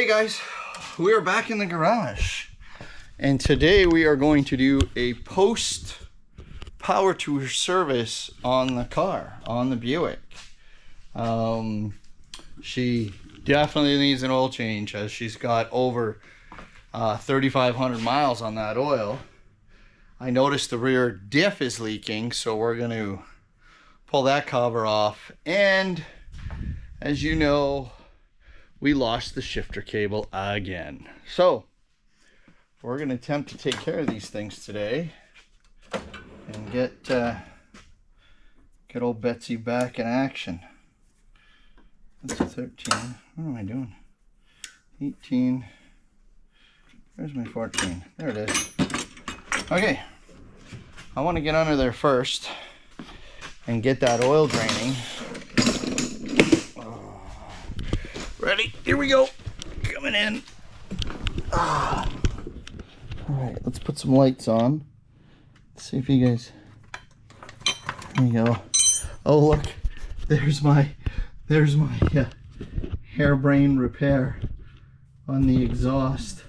Okay guys, we are back in the garage and today we are going to do a post power tour service on the car, on the Buick. She definitely needs an oil change as she's got over 3,500 miles on that oil. I noticed the rear diff is leaking, so we're going to pull that cover off, and as you know, we lost the shifter cable again. So we're going to attempt to take care of these things today and get old Betsy back in action. That's a 13. What am I doing? 18. Where's my 14? There it is. Okay. I want to get under there first and get that oil draining. Ready? Here we go. Coming in. All right, let's put some lights on. Let's see if you guys. There you go. Oh look, there's my harebrained repair on the exhaust.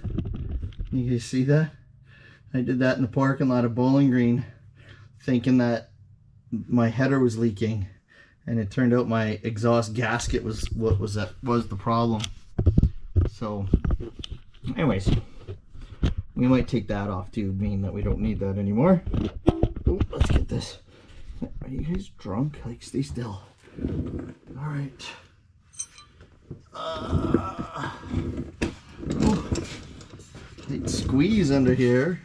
You guys see that? I did that in the parking lot of Bowling Green, thinking that my header was leaking. And it turned out my exhaust gasket was the problem. So, anyways, we might take that off too, meaning that we don't need that anymore. Oh, let's get this. Are you guys drunk? Like, stay still. All right. Tight squeeze under here.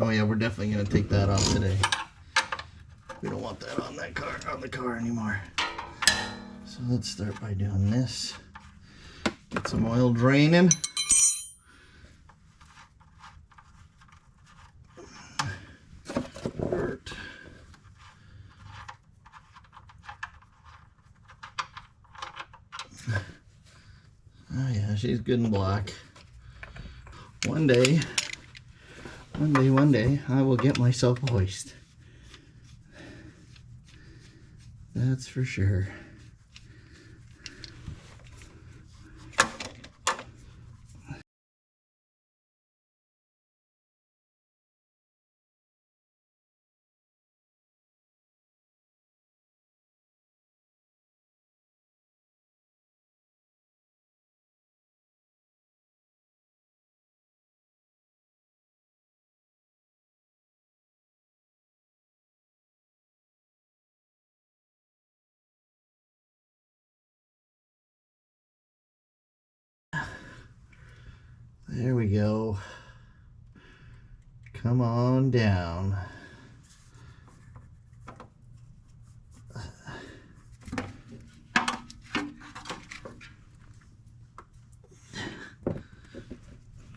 Oh yeah, we're definitely gonna take that off today. We don't want that on the car anymore. So let's start by doing this. Get some oil draining. Dirt. Oh yeah, she's good and black. One day, I will get myself a hoist. That's for sure. There we go. Come on down.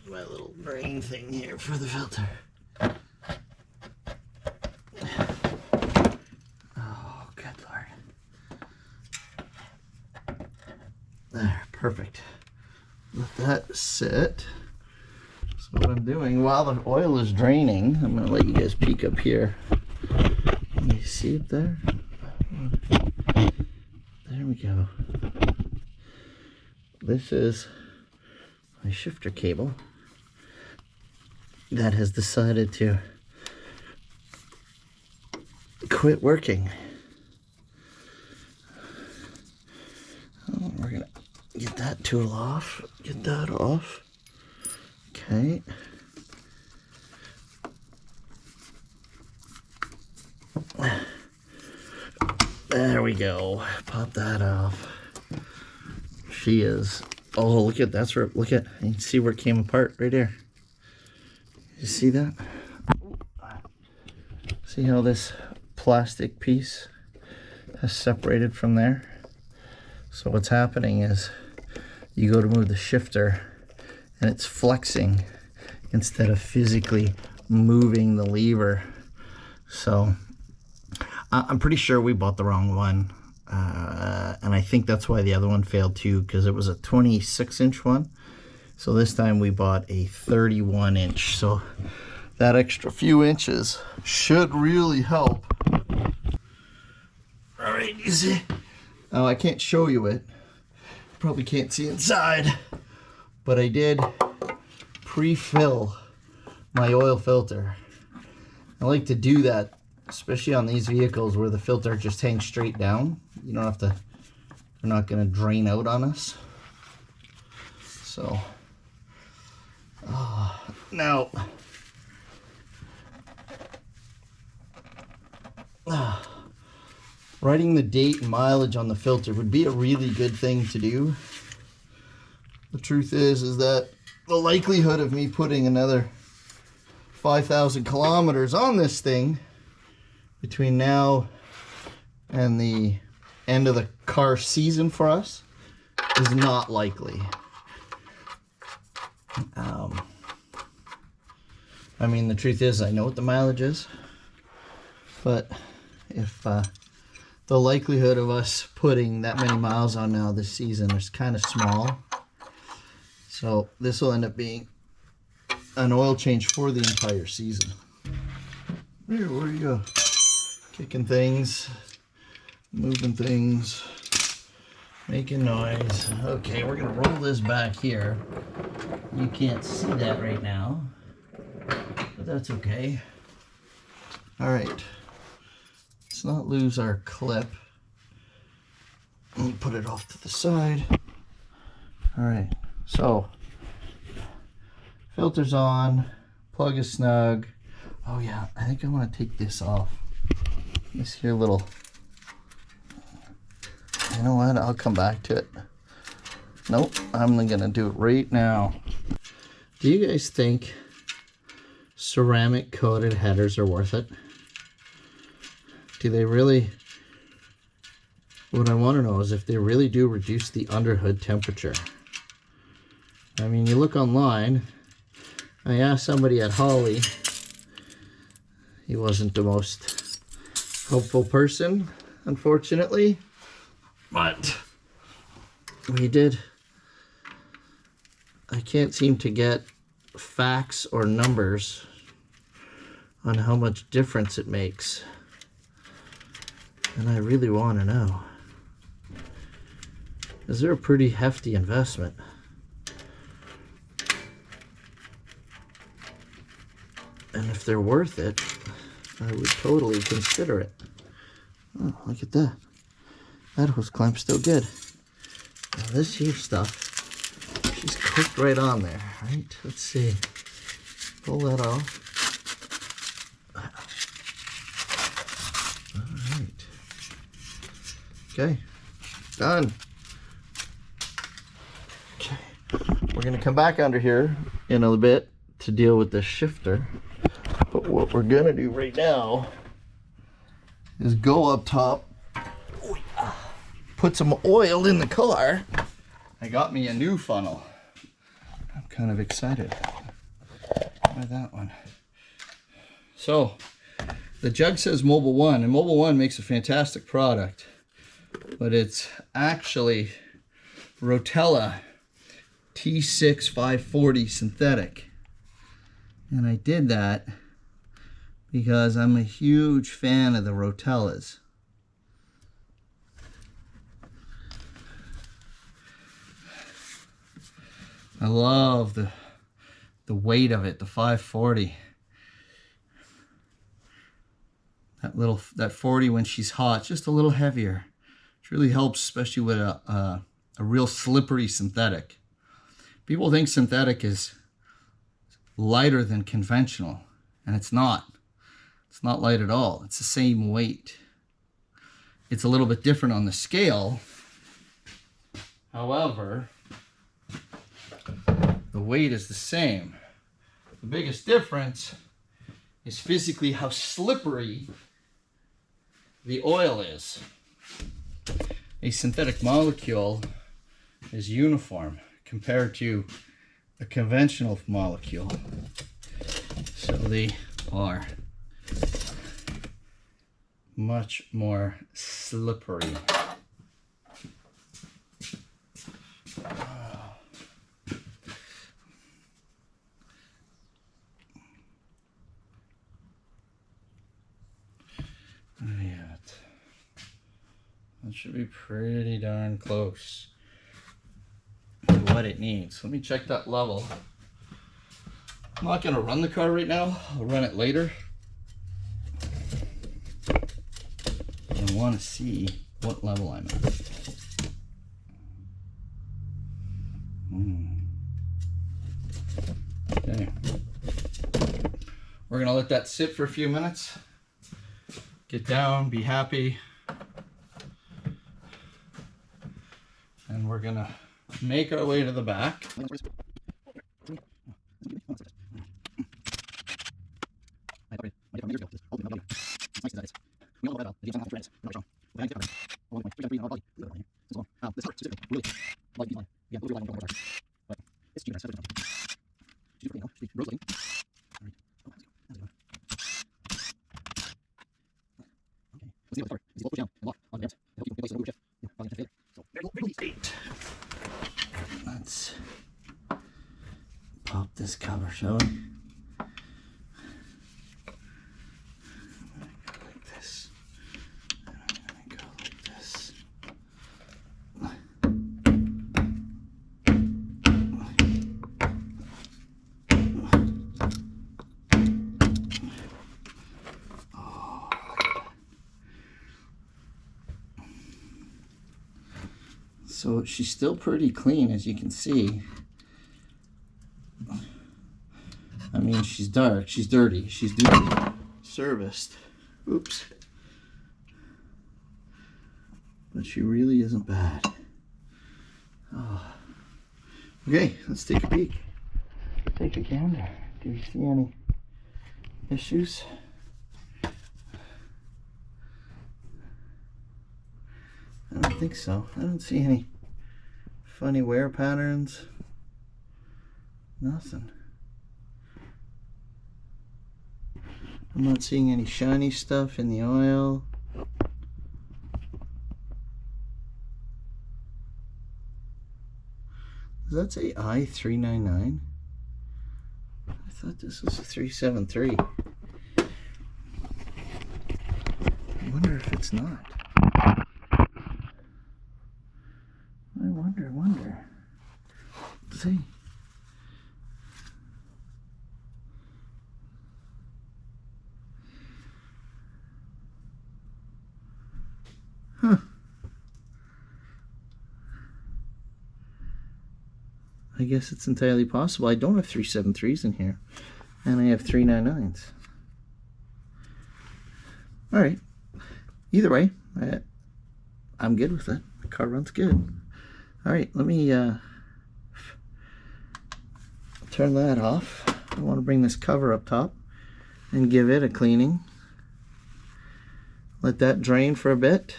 My little drain thing here for the filter. Oh, good Lord. There, perfect. Let that sit. So what I'm doing while the oil is draining, I'm going to let you guys peek up here. Can you see it there? There we go. This is my shifter cable that has decided to quit working. Oh, we're going to get that tool off. Get that off. Okay. There we go. Pop that off. She is. Oh, look at that's where. Look at. You can see where it came apart right there. You see that? See how this plastic piece has separated from there? So what's happening is you go to move the shifter and it's flexing instead of physically moving the lever. So I'm pretty sure we bought the wrong one, and I think that's why the other one failed too, because it was a 26-inch one. So this time we bought a 31-inch, so that extra few inches should really help. All right, you see? Oh, I can't show you it Probably can't see inside, but I did pre-fill my oil filter. I like to do that, especially on these vehicles where the filter just hangs straight down. You don't have to, they're not going to drain out on us. So, now, writing the date and mileage on the filter would be a really good thing to do. The truth is that the likelihood of me putting another 5,000 kilometers on this thing between now and the end of the car season for us is not likely. I mean, the truth is I know what the mileage is, but if the likelihood of us putting that many miles on now this season is kind of small. So this will end up being an oil change for the entire season. There you go. Kicking things, moving things, making noise. Okay, we're gonna roll this back here. You can't see that right now, but that's okay. All right, let's not lose our clip. Let me put it off to the side. All right, so filter's on, plug is snug. Oh yeah, I think I want to take this off. This here little, you know what, I'll come back to it. Nope, I'm gonna do it right now. Do you guys think ceramic coated headers are worth it? Do they really? What I want to know is if they really do reduce the underhood temperature. I mean, you look online, I asked somebody at Holley, he wasn't the most helpful person, unfortunately, but we did. I can't seem to get facts or numbers on how much difference it makes, and I really want to know. Is there a pretty hefty investment? And if they're worth it, I would totally consider it. Oh, look at that. That hose clamp's still good. Now this here stuff, she's cooked right on there, right? Let's see. Pull that off. All right. Okay, done. Okay, we're gonna come back under here in a bit to deal with the shifter. But what we're gonna do right now is go up top, put some oil in the car. I got me a new funnel. I'm kind of excited by that one. So the jug says Mobil 1, and Mobil 1 makes a fantastic product, but it's actually Rotella T6 540 synthetic. And I did that because I'm a huge fan of the Rotellas. I love the weight of it, the 540. That 40 when she's hot, it's just a little heavier. It really helps, especially with a real slippery synthetic. People think synthetic is lighter than conventional, and it's not. It's not light at all. It's the same weight. It's a little bit different on the scale. However, the weight is the same. The biggest difference is physically how slippery the oil is. A synthetic molecule is uniform compared to a conventional molecule. So they are much more slippery. That should be pretty darn close. what it needs. Let me check that level. I'm not going to run the car right now. I'll run it later. I want to see what level I'm at. Okay. We're going to let that sit for a few minutes. Get down, be happy. And we're going to make our way to the back. Let's pop this cover, shall we? Like this. And I'm gonna go like this. So she's still pretty clean, as you can see. I mean, she's dark, she's dirty, she's duty serviced. Oops. But she really isn't bad. Oh. Okay, let's take a peek. Take a gander. Do you see any issues? I don't think so. I don't see any funny wear patterns. Nothing. I'm not seeing any shiny stuff in the oil. Does that say I-399? I thought this was a 373. I wonder if it's not. I wonder. Let's see. Huh. I guess it's entirely possible. I don't have 373s in here, and I have 399s. All right. Either way, I'm good with it. The car runs good. All right, let me turn that off. I want to bring this cover up top and give it a cleaning. Let that drain for a bit.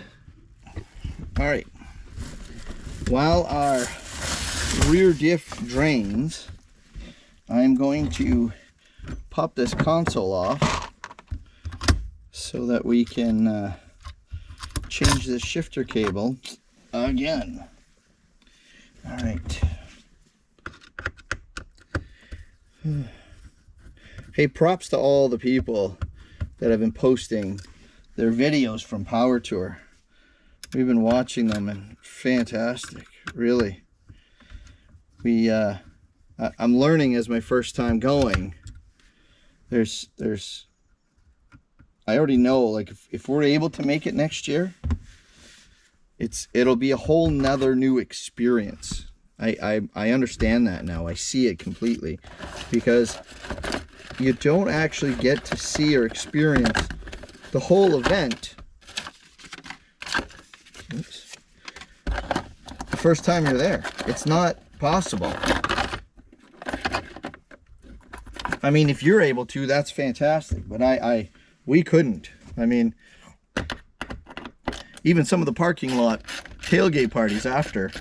All right. While our rear diff drains, I'm going to pop this console off so that we can change this shifter cable again. All right. Hey, props to all the people that have been posting their videos from Power Tour. We've been watching them and fantastic, really. I'm learning as my first time going. I already know, like, if we're able to make it next year, it'll be a whole nother new experience. I understand that now. I see it completely, because you don't actually get to see or experience the whole event. Oops. The first time you're there. It's not possible. I mean, if you're able to, that's fantastic, but we couldn't. I mean, even some of the parking lot tailgate parties after,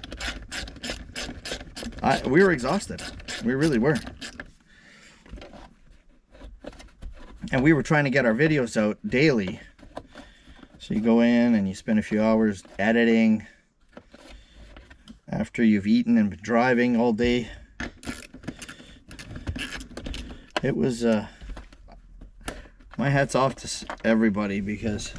we were exhausted. We really were. And we were trying to get our videos out daily. So you go in and you spend a few hours editing after you've eaten and been driving all day. It was, my hat's off to everybody, because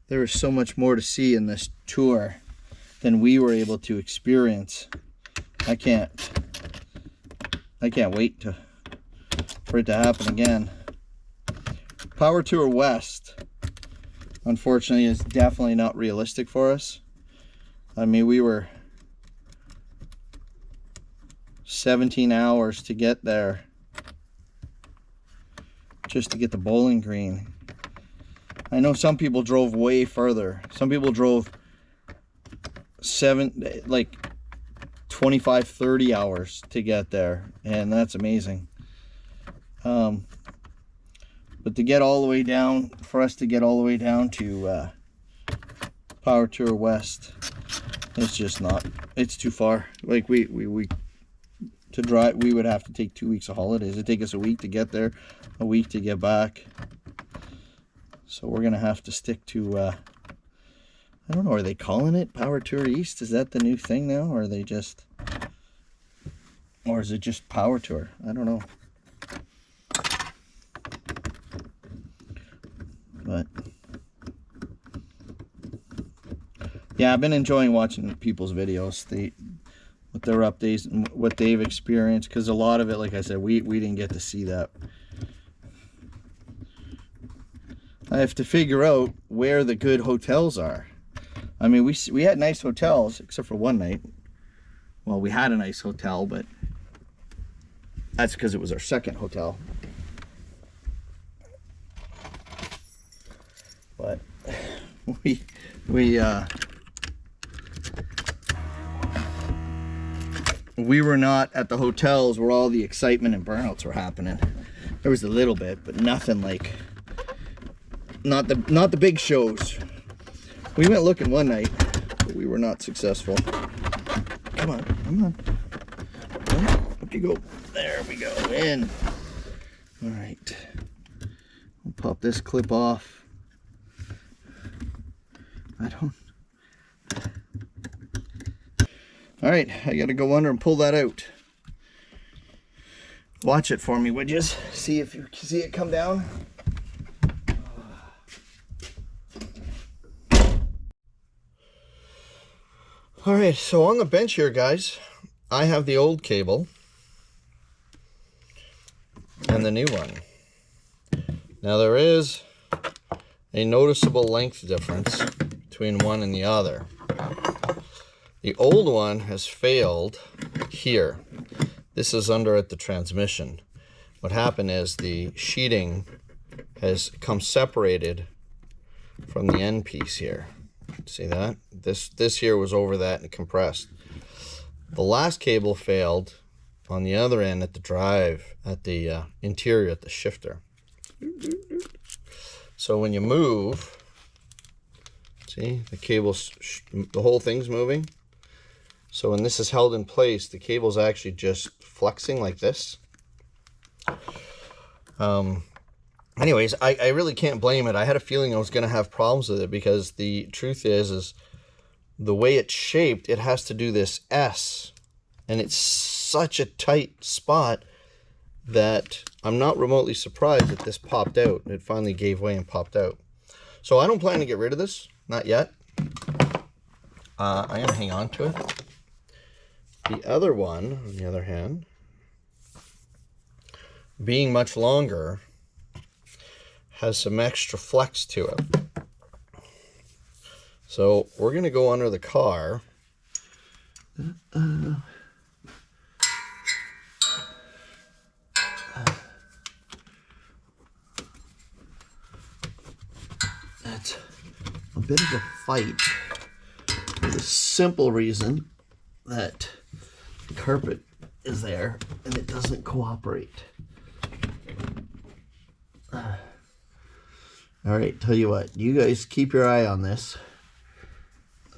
there is so much more to see in this tour than we were able to experience. I can't wait for it to happen again. Power Tour West, unfortunately, is definitely not realistic for us. I mean, we were 17 hours to get there just to get the bowling green. I know some people drove way further. Some people drove 25, 30 hours to get there, and that's amazing. But to get all the way down, for us to get all the way down to Power Tour West, it's just not, it's too far. Like to drive, we would have to take 2 weeks of holidays. It'd take us a week to get there, a week to get back. So we're gonna have to stick to I don't know, are they calling it Power Tour East? Is that the new thing now, or are they just, or is it just Power Tour? I don't know. But yeah, I've been enjoying watching people's videos, with their updates and what they've experienced, because a lot of it, like I said, we didn't get to see that. I have to figure out where the good hotels are. I mean, we had nice hotels, except for one night. Well, we had a nice hotel, but that's because it was our second hotel. But we were not at the hotels where all the excitement and burnouts were happening. There was a little bit, but nothing like, not the big shows. We went looking one night, but we were not successful. Come on, come on. Up you go. There we go. In. All right. We'll pop this clip off. All right, I gotta go under and pull that out. Watch it for me, would you? See if you can see it come down. All right, so on the bench here, guys, I have the old cable and the new one. Now there is a noticeable length difference between one and the other. The old one has failed here. This is under at the transmission. What happened is the sheeting has come separated from the end piece here. See that? This here was over that and compressed. The last cable failed on the other end at the drive, at the interior, at the shifter. So when you move, see, the cable's, the whole thing's moving. So when this is held in place, the cable's actually just flexing like this. Anyways, I really can't blame it. I had a feeling I was going to have problems with it, because the truth is the way it's shaped, it has to do this S. And it's such a tight spot that I'm not remotely surprised that this popped out. It finally gave way and popped out. So I don't plan to get rid of this. Not yet. I'm going to hang on to it. The other one, on the other hand, being much longer, has some extra flex to it. So we're going to go under the car. That's a bit of a fight for the simple reason that the carpet is there and it doesn't cooperate. All right, tell you what, you guys keep your eye on this.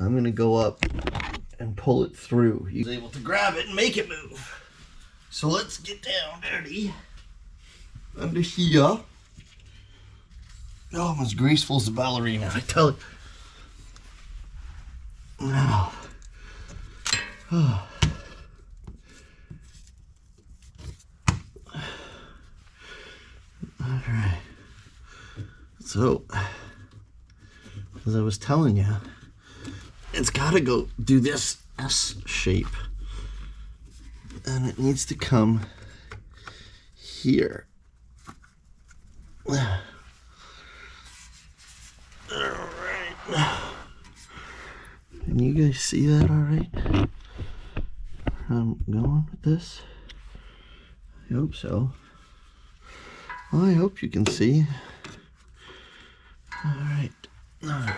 I'm gonna go up and pull it through. He's able to grab it and make it move. So let's get down, dirty, under here. Oh, I'm as graceful as a ballerina, I tell you. Now, oh. All right. So, as I was telling you, it's got to go do this S shape. And it needs to come here. All right. Can you guys see that all right? I'm going with this. I hope so. Well, I hope you can see. All right. Now.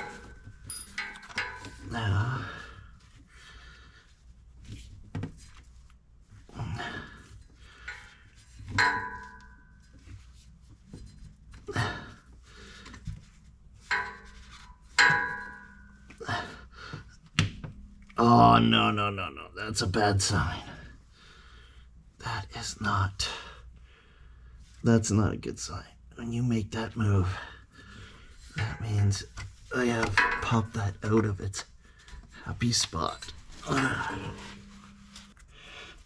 Oh, no. That's a bad sign. That's not a good sign. When you make that move, that means I have popped that out of its happy spot.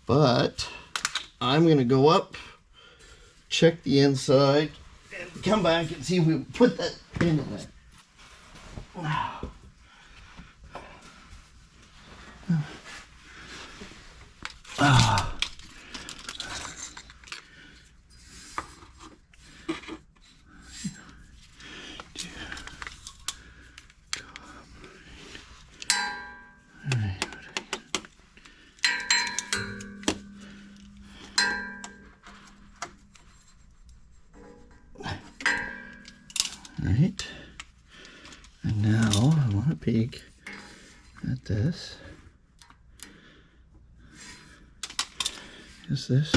But I'm going to go up, check the inside, and come back and see if we put that pin in there. Alright, and now I want to peek at this. Is this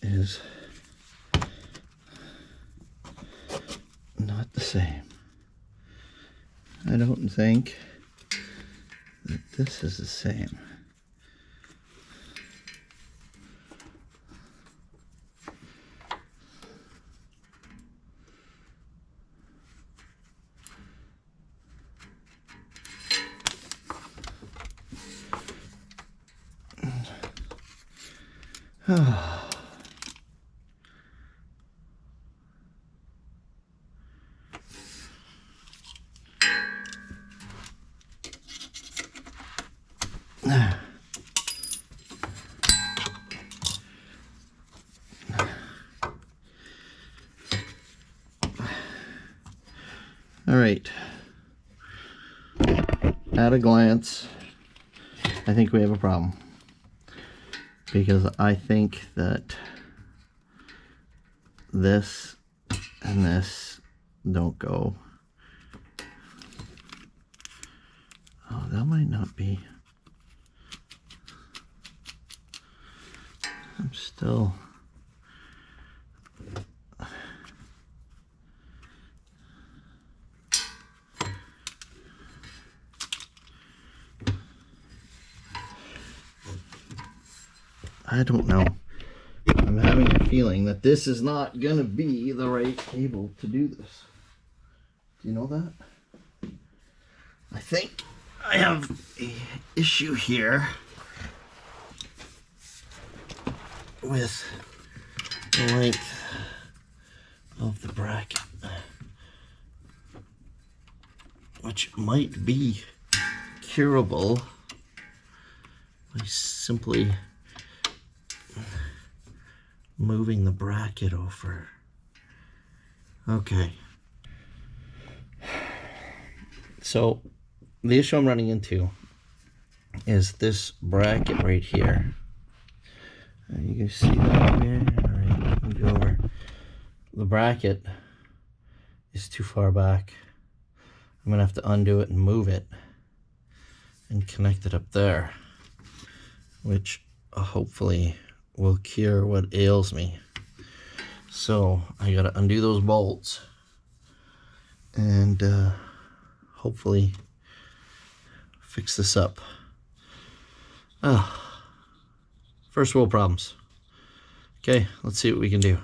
is not the same. I don't think that this is the same. All right, at a glance, I think we have a problem, because I think that this and this don't go. Oh, that might not be. I'm still. I don't know. I'm having a feeling that this is not going to be the right cable to do this. Do you know that? I think I have an issue here with the length of the bracket, which might be curable by simply moving the bracket over. Okay. So the issue I'm running into is this bracket right here. You can see that here. Alright, let me go over. The bracket is too far back. I'm gonna have to undo it and move it and connect it up there, which hopefully will cure what ails me. So I gotta undo those bolts and hopefully fix this up. First world problems. Okay, let's see what we can do.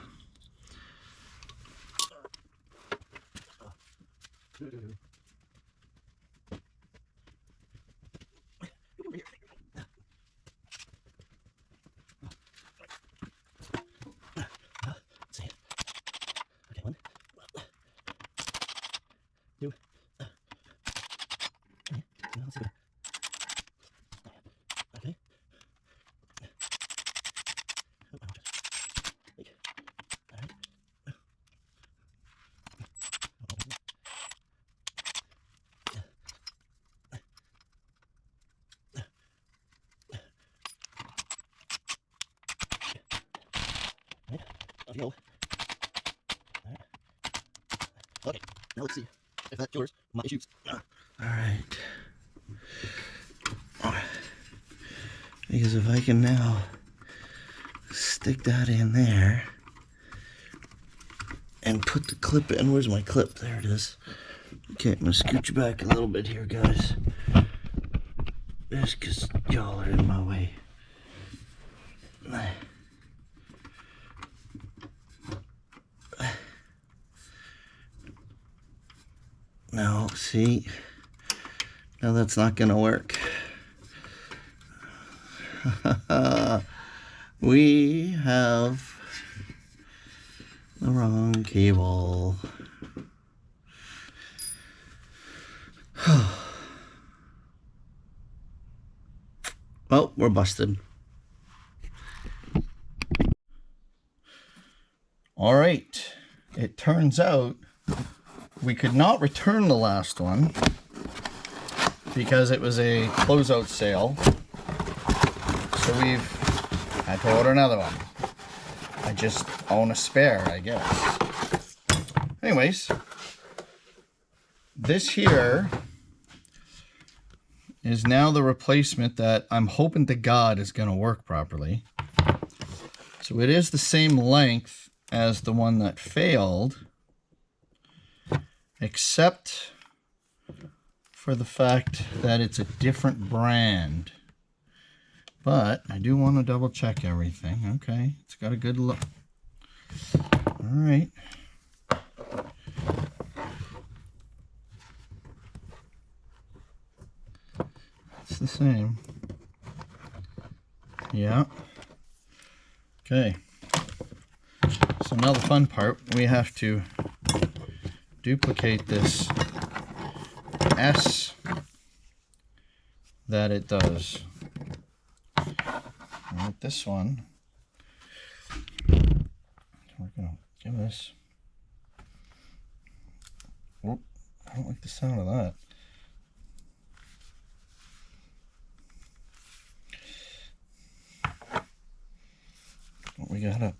feel. Okay, now let's see if that cures my issues. Alright. Because if I can now stick that in there and put the clip in. Where's my clip? There it is. Okay, I'm gonna scooch you back a little bit here, guys. Just because y'all are in my way. No, see? Now that's not gonna work. We have the wrong cable. Well, we're busted. All right. It turns out we could not return the last one because it was a closeout sale. So we've had to order another one. I just own a spare, I guess. Anyways, this here is now the replacement that I'm hoping to God is going to work properly. So it is the same length as the one that failed, except for the fact that it's a different brand. But I do want to double check everything. Okay, it's got a good look. All right. It's the same. Yeah. Okay. So now the fun part, we have to duplicate this S that it does. And with this one, we're gonna give this. Oh, I don't like the sound of that. What we got up?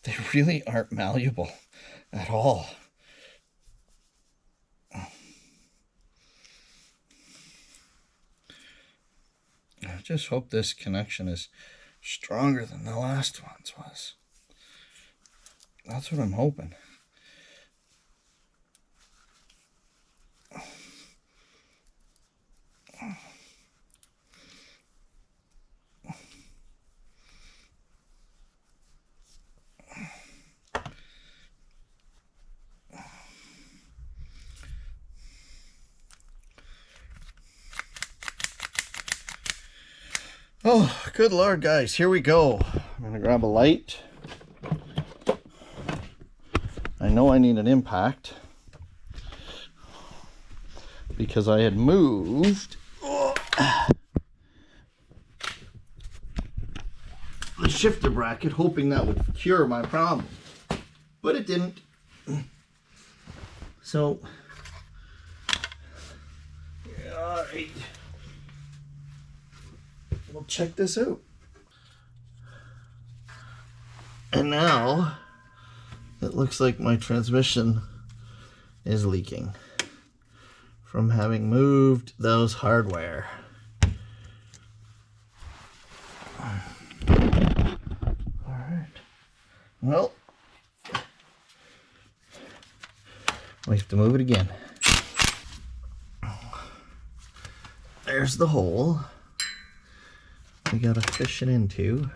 They really aren't malleable at all. I just hope this connection is stronger than the last one's was. That's what I'm hoping. Oh, good Lord, guys. Here we go. I'm going to grab a light. I know I need an impact because I had moved the shifter bracket hoping that would cure my problem, but it didn't. So, all right. We'll check this out. And now it looks like my transmission is leaking from having moved those hardware. All right. Well, we have to move it again. There's the hole we gotta fish it into.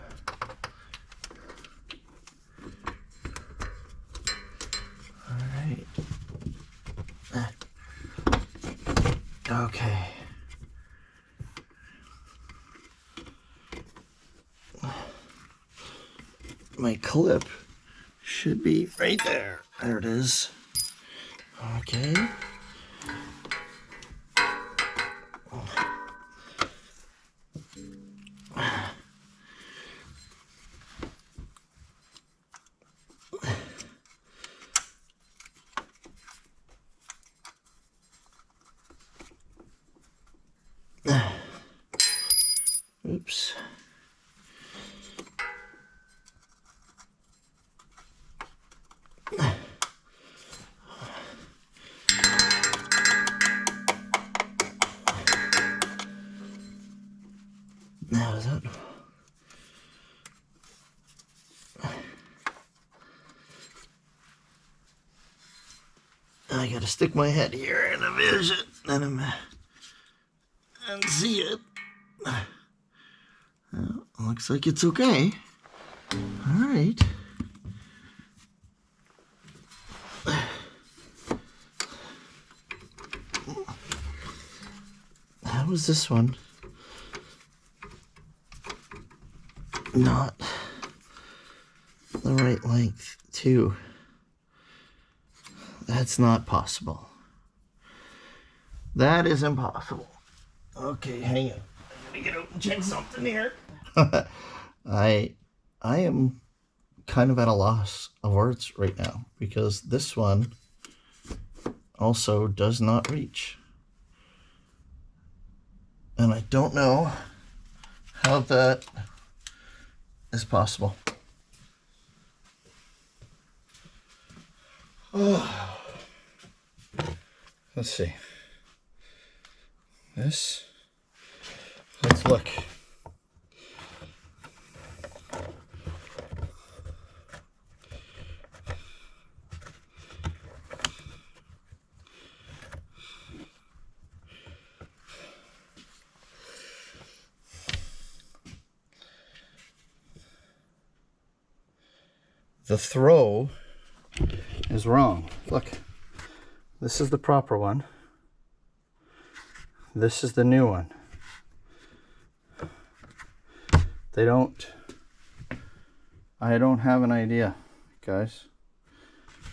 All right. Okay. My clip should be right there. There it is. Okay. Oops. Now is that? I gotta stick my head here in the vision and see it. Looks like it's okay. All right. How was this one? Not the right length, too. That's not possible. That is impossible. Okay, hang on. I'm gonna get out and check something here. I am kind of at a loss of words right now because this one also does not reach. And I don't know how that is possible. Oh. Let's see. This. Let's look. The throw is wrong. Look, this is the proper one. This is the new one. I don't have an idea, guys,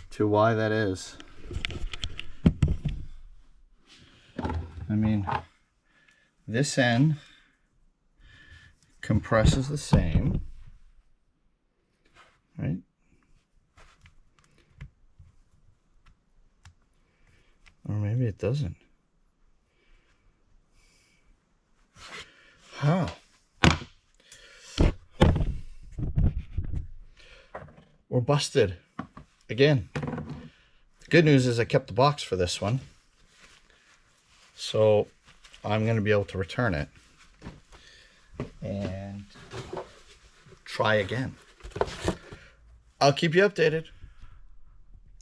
to why that is. I mean, this end compresses the same, right? Or maybe it doesn't. How? We're busted again. The good news is I kept the box for this one, so I'm going to be able to return it and try again. I'll keep you updated.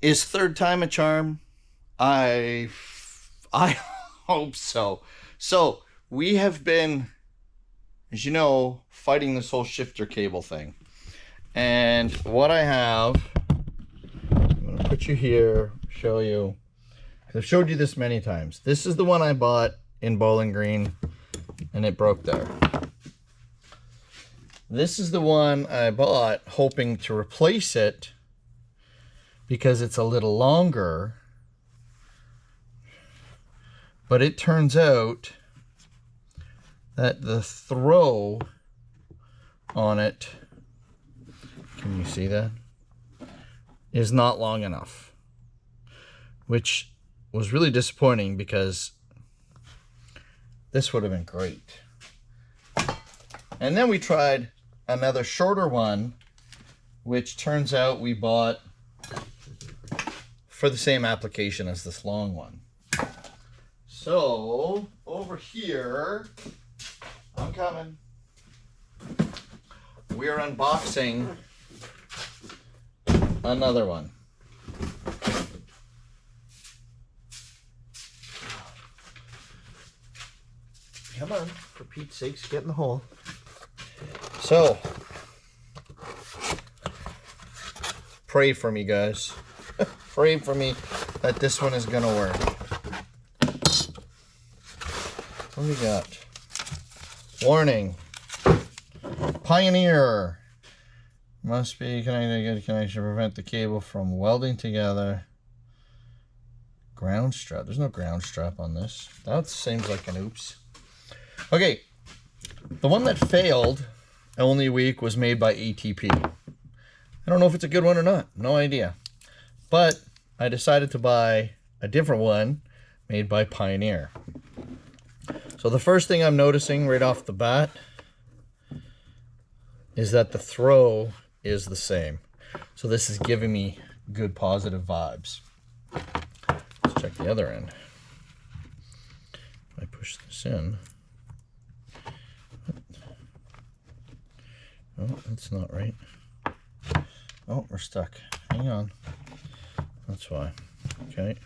Is third time a charm? I hope so. So we have been, as you know, fighting this whole shifter cable thing. And what I have, I'm going to put you here, show you. I've showed you this many times. This is the one I bought in Bowling Green, and it broke there. This is the one I bought hoping to replace it because it's a little longer. But it turns out that the throw on it, can you see that, is not long enough, which was really disappointing because this would have been great. And then we tried another shorter one, which turns out we bought for the same application as this long one. So over here, I'm coming. We're unboxing another one. Come on, for Pete's sakes, get in the hole. So, pray for me, guys. Pray for me that this one is gonna work. What do we got? Warning. Pioneer. Must be connected to a good connection to prevent the cable from welding together. Ground strap. There's no ground strap on this. That seems like an oops. Okay. The one that failed only a week was made by ATP. I don't know if it's a good one or not. No idea. But I decided to buy a different one made by Pioneer. So the first thing I'm noticing right off the bat is that the throw is the same. So this is giving me good positive vibes. Let's check the other end. If I push this in. Oh, that's not right. Oh, we're stuck. Hang on. That's why. Okay.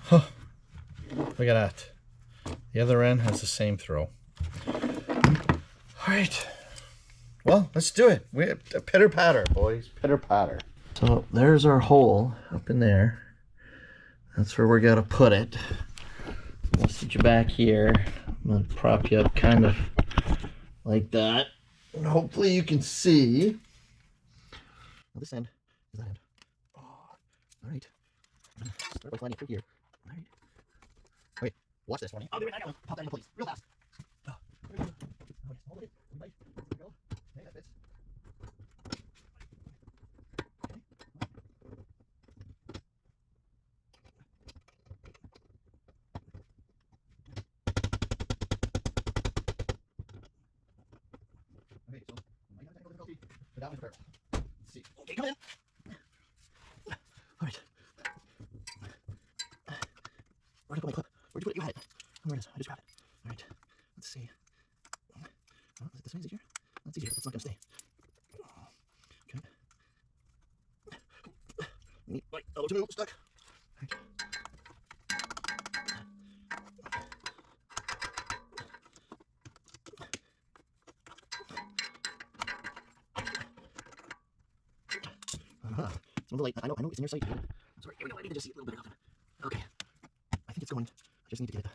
Huh. Look at that. The other end has the same throw. All right. Well, let's do it. We pitter patter, boys. Pitter patter. So there's our hole up in there. That's where we gotta put it. I'll sit you back here. I'm gonna prop you up kind of like that. And hopefully you can see. Now this end is that end. Oh, all right. Start by sliding it through here. All right. Wait, watch this for me. Oh, wait, I gotta pop that into place real fast. Oh, there we go. Okay, hold it. Everybody, there we go. Okay, that fits. Okay, so we might have technical difficulty, but that one's better. Let's see. Okay, come in. All right. Where'd I put my clip? Where'd you put it? You had it. Where it is? I just grabbed it. All right. Let's see. Oh, is it this way? Is it here? That's easier. That's not gonna stay. Okay. Right, elbow to move. Stuck. All right. It's a little late. I know it's in your sight. Sorry, here we go. I need to just see a little bit of it. Okay. I think it's going. I just need to get it.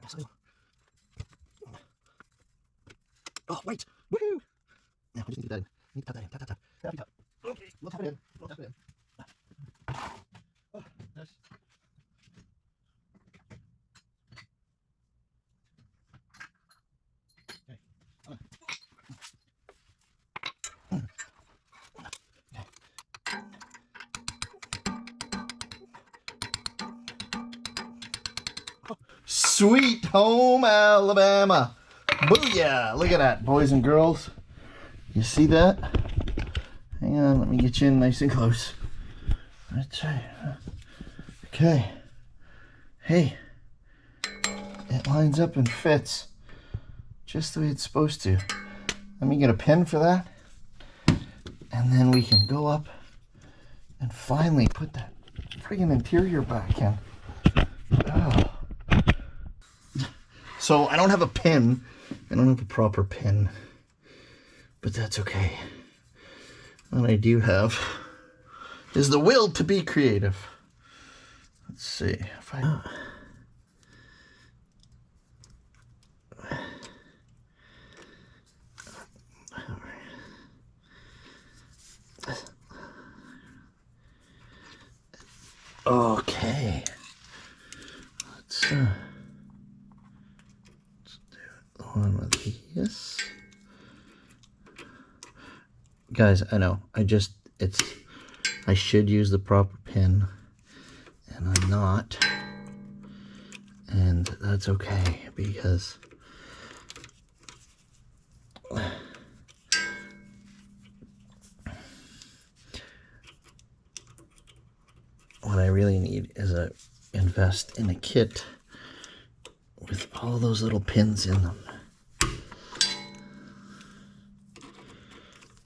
Yes, I do. Oh, wait. Woohoo! Now I just need to get that in. I need to tap that in. Tap, tap, tap. Tap, tap. Okay, we'll tap it in. We'll tap it in. Oh, yes. Okay. On. Sweet home Alabama. Booyah! Look at that, boys and girls. You see that? Hang on, let me get you in nice and close. That's right. Okay. Hey. It lines up and fits just the way it's supposed to. Let me get a pin for that. And then we can go up and finally put that friggin' interior back in. Oh. So I don't have a pin. I don't have a proper pin. But that's okay. What I do have is the will to be creative. Let's see if I... Okay. Let's do the one with this. Guys, I know. I should use the proper pin, and I'm not. And that's okay, because what I really need is invest in a kit with all those little pins in them.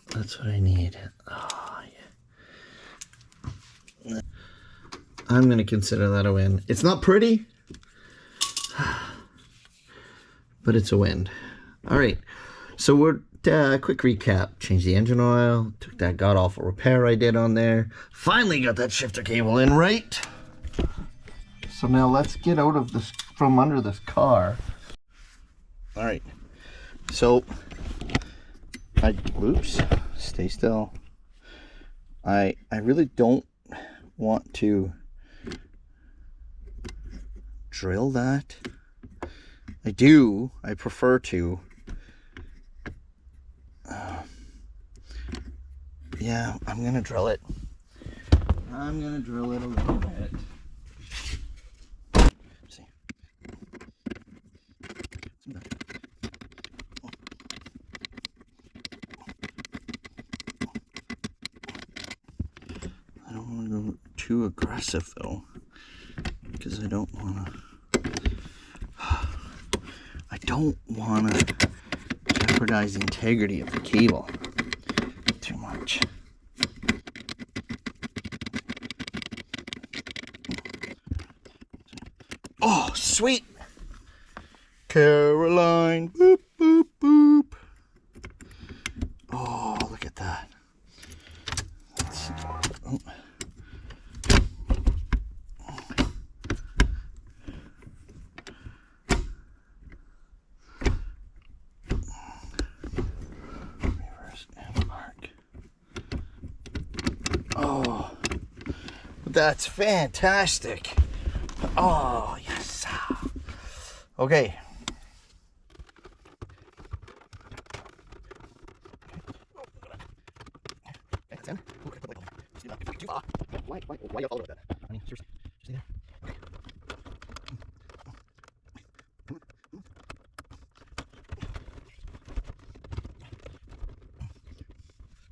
That's what I need. Oh, yeah. I'm going to consider that a win. It's not pretty, but it's a win. All right. So we're quick recap. Changed the engine oil. Took that god-awful repair I did on there. Finally got that shifter cable in right. So now let's get out of this, from under this car. All right. So, oops, stay still. I really don't want to drill that. I prefer to. Yeah, I'm gonna drill it. I'm gonna drill it a little bit. Let's see. I don't want to go too aggressive though, because I don't want to jeopardize the integrity of the cable too much. Oh, sweet! Caroline, boop, boop, boop. Oh, look at that. Oh. Reverse and mark. Oh, that's fantastic. Oh, yes. Okay. Why you follow that? I mean, seriously, stay there.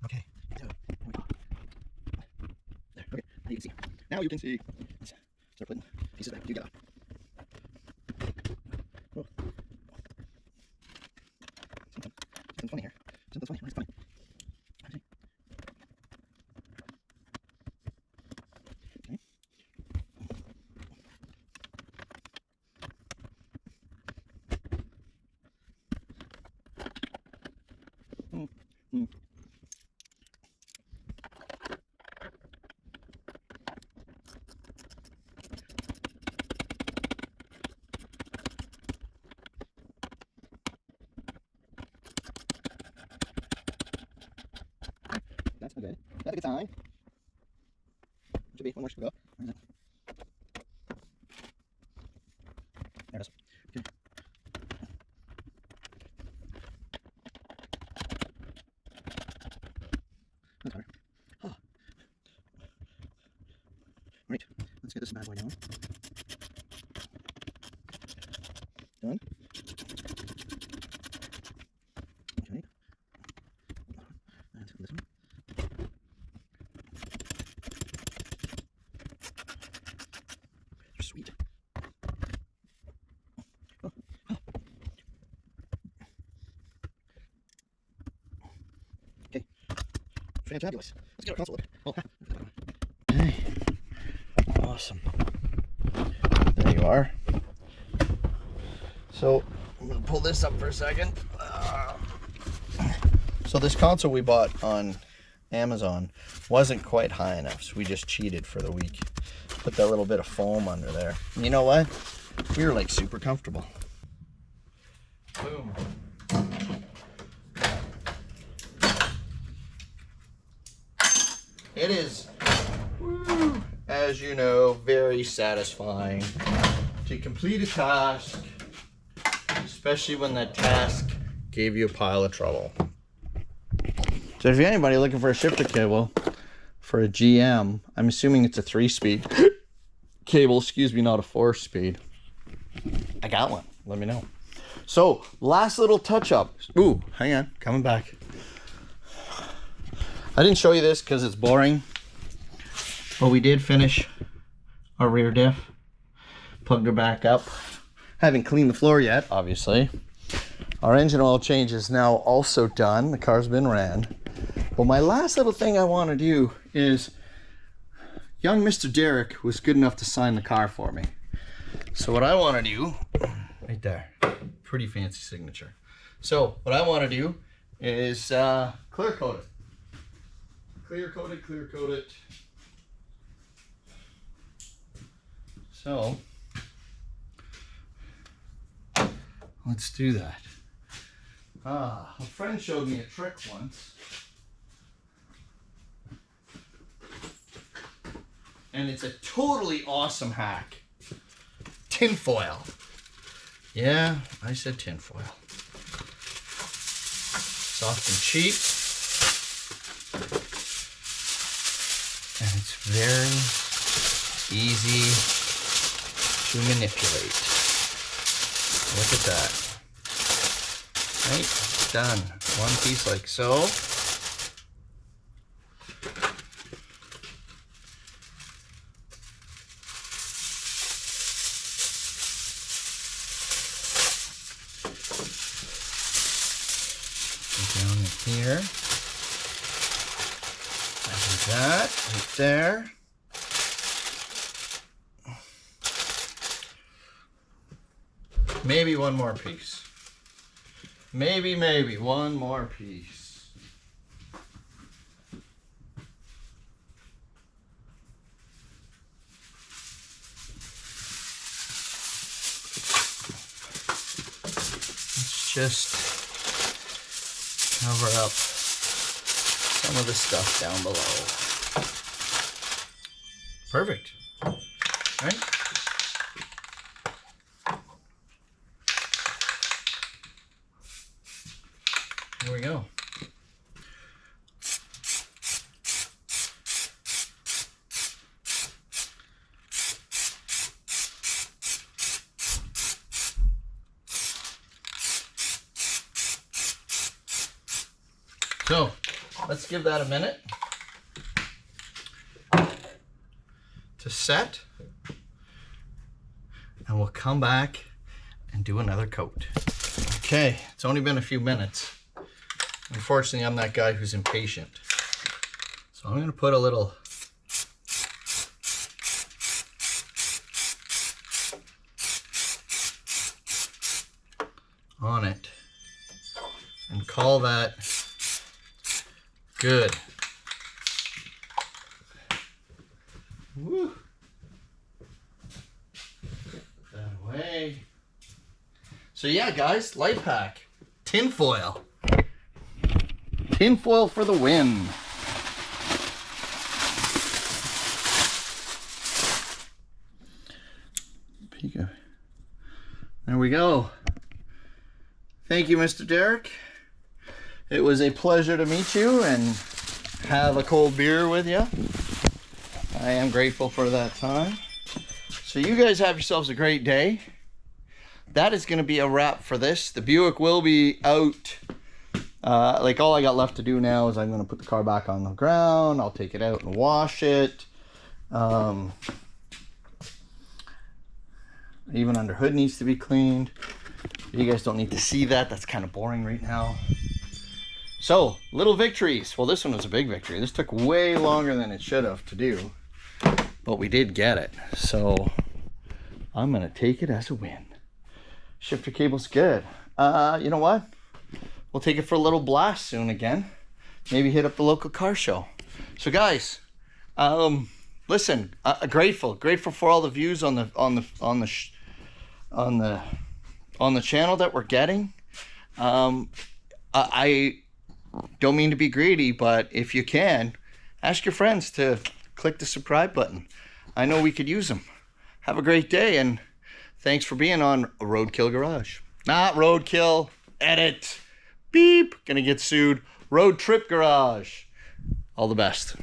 Okay. Okay. Here we go. There. Okay. Now you can see. Now you can see. Let's start putting pieces back together. Oh. Something's funny here. Something's funny. What's funny? Okay. That's not good. That's a good sign. Should be one more to go. Where is it? There it is. Okay. That's better. Oh. Right. Let's get this bad boy down. Done. Okay. Let's go this one. Sweet. Oh. Oh. Okay. Fantabulous. Let's get our console up. Oh. Okay. Awesome. There you are. So I'm gonna pull this up for a second. So this console we bought on Amazon wasn't quite high enough, so we just cheated for the week. Put that little bit of foam under there. And you know what? We were like super comfortable. Boom. It is, as you know, very satisfying to complete a task, especially when that task gave you a pile of trouble. So if you're anybody looking for a shifter cable for a GM, I'm assuming it's a 3-speed cable, excuse me, not a 4-speed. I got one, let me know. So last little touch up. Ooh, hang on, coming back. I didn't show you this because it's boring, but we did finish our rear diff. Plugged her back up. Haven't cleaned the floor yet, obviously. Our engine oil change is now also done. The car's been ran. But my last little thing I want to do is, young Mr. Derek was good enough to sign the car for me. So what I want to do, right there, pretty fancy signature. So what I want to do is clear coat it. Clear coat it, clear coat it. So let's do that. A friend showed me a trick once. And it's a totally awesome hack. Tinfoil. Yeah, I said tinfoil. Soft and cheap. And it's very easy to manipulate. Look at that. Right? Done. One piece like so. Down in here. Like that, right there. Maybe one more piece. Maybe one more piece. Let's just cover up some of the stuff down below. Perfect. Right? Here we go. So let's give that a minute to set, and we'll come back and do another coat. Okay, it's only been a few minutes. Unfortunately, I'm that guy who's impatient. So I'm going to put a little on it and call that good. Woo. Put that away. So yeah, guys, life hack. Tinfoil. Tinfoil for the win. There we go. Thank you, Mr. Derek. It was a pleasure to meet you and have a cold beer with you. I am grateful for that time. So you guys have yourselves a great day. That is going to be a wrap for this. The Buick will be out. Like all I got left to do now is I'm going to put the car back on the ground. I'll take it out and wash it. Even under hood needs to be cleaned. You guys don't need to see that. That's kind of boring right now. So, little victories. Well, this one was a big victory. This took way longer than it should have to do. But we did get it. So, I'm going to take it as a win. Shifter cable's good. You know what? We'll take it for a little blast soon again. Maybe hit up the local car show. So, guys, listen. Grateful for all the views on the channel that we're getting. I don't mean to be greedy, but if you can, ask your friends to click the subscribe button. I know we could use them. Have a great day, and thanks for being on Roadkill Garage. Not Roadkill, edit, beep, gonna get sued. Road Trip Garage. All the best.